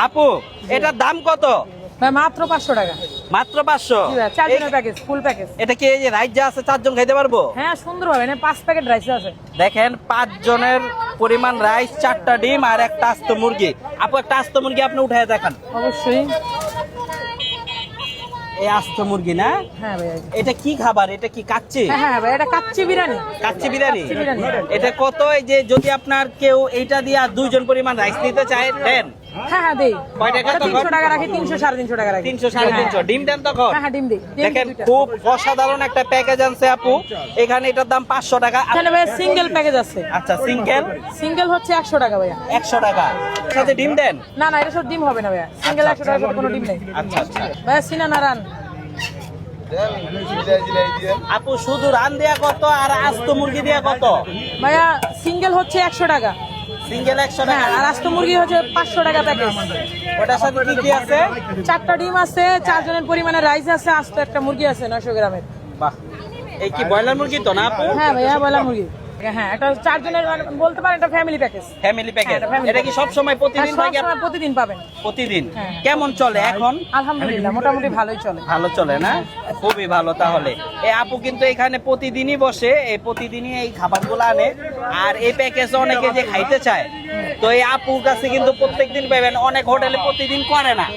আপু এটার দাম কত? মাত্র 500 টাকা। মাত্র 500? চার জনের প্যাকেজ, ফুল প্যাকেজ। এটা কি এই যে রাইস যা আছে 4 জন খাইতে পারবো? হ্যাঁ সুন্দর হবে, 5 প্যাকেট রাইস আছে। দেখেন 5 জনের পরিমাণ রাইস, 4টা ডিম আর একটা আস্ত মুরগি। আপু একটা আস্ত মুরগি আপনি উঠায় দেখান। অবশ্যই। এই আস্ত মুরগি না? হ্যাঁ ভাই। এটা কি খাবার? এটা কি কাচ্চি? হ্যাঁ ভাই, এটা কাচ্চি বিরিয়ানি। কাচ্চি বিরিয়ানি। কাচ্চি বিরিয়ানি। এটা কত? এই যে যদি আপনার কেউ এইটা দিয়ে 2 জন পরিমাণ রাইস নিতে চায় দেন? হ্যাঁ দেই। কয় টাকা তখন? 300 টাকা রাখি, 300 350 টাকা রাখি। 300 350। ডিম দেন তখন? হ্যাঁ ডিম দেই। দেখেন খুব অসাধারণ একটা প্যাকেজ আনছে আপু। এখানে এটার দাম 500 টাকা। এখানে ভাই সিঙ্গেল প্যাকেজ আছে। আচ্ছা সিঙ্গেল? সিঙ্গেল হচ্ছে 100 টাকা ভাইয়া। 100 টাকা। সাথে ডিম দেন? না না, এটা সব ডিম হবে না ভাইয়া। সিঙ্গেল 100 টাকা কোনো ডিম নেই। আচ্ছা আচ্ছা। ভাইয়া সিনা নারান। আপু শুধু রান দেয়া কত আর আস্ত মুরগি দেয়া কত? ভাইয়া সিঙ্গেল হচ্ছে 100 টাকা। সিঙ্গেল 100 টাকা। হ্যাঁ, আর আস্ত মুরগি হচ্ছে 500 টাকা প্যাকেজ। ওটার সাথে কি কি আছে? 4টা ডিম আছে, 4 জনের পরিমাণে রাইস আছে, আস্ত একটা মুরগি আছে 900 গ্রামের। বাহ, এই কি ব্রয়লার মুরগি তো না আপু? হ্যাঁ ভাইয়া, ব্রয়লার মুরগি। হ্যাঁ, এটা 4 জনের বলতে পারেন এটা ফ্যামিলি প্যাকেজ। Family package. হ্যাঁ, family এটা কি সব সময় প্রতিদিন সব থাকে? সময় প্রতিদিন পাবেন। প্রতিদিন। হ্যাঁ। কেমন চলে এখন? আলহামদুলিল্লাহ মোটামুটি ভালোই চলে। ভালো চলে না? খুবই ভালো। তাহলে এই আপু কিন্তু এখানে প্রতিদিনই বসে, এই প্রতিদিনই এই খাবারগুলো আনে। আর এই প্যাকেজ অনেকে যে খাইতে চায়, তো এই আপুর কাছে কিন্তু প্রত্যেকদিন পাবেন। অনেক হোটেলে প্রতিদিন করে না,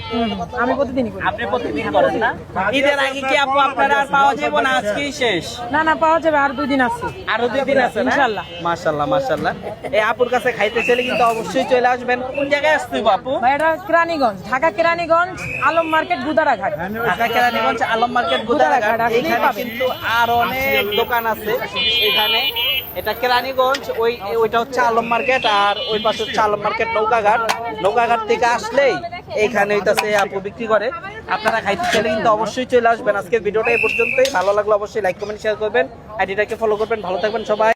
আমি প্রতিদিনই করি। আপনি প্রতিদিন করেন না? ঈদের আগে কি আপু আপনার আর পাওয়া যাবে না? আজকেই শেষ? না না, পাওয়া যাবে, আর 2 দিন আছে। আরো 2 দিন আছে না? ইনশাআল্লাহ। মাশাআল্লাহ মাশাআল্লাহ। এই আপুর কাছে খাইতে চাইলে কিন্তু অবশ্যই চলে আসবেন। কোন জায়গায় আসতে হবে আপু? ভাই এটা কেরানীগঞ্জ, ঢাকা কেরানীগঞ্জ, আলম মার্কেট, গুদারাঘাট। ঢাকা কেরানীগঞ্জ আলম মার্কেট গুদারাঘাট। আসলেই এখানে পাবেন। কিন্তু আর অনেক দোকান আছে এখানে। এটা কেরানীগঞ্জ, ওইটা হচ্ছে আলম মার্কেট, আর ওই পাশে হচ্ছে আলম মার্কেট নৌকাঘাট। নৌকাঘাট থেকে আসলেই এইখানে হইতাছে আপু বিক্রি করে। আপনারা খাইতে চাইলে কিন্তু অবশ্যই চলে আসবেন। আজকের ভিডিওটা এই পর্যন্তই। ভালো লাগলে অবশ্যই লাইক কমেন্ট শেয়ার করবেন, আইডিটাকে ফলো করবেন। ভালো থাকবেন সবাই।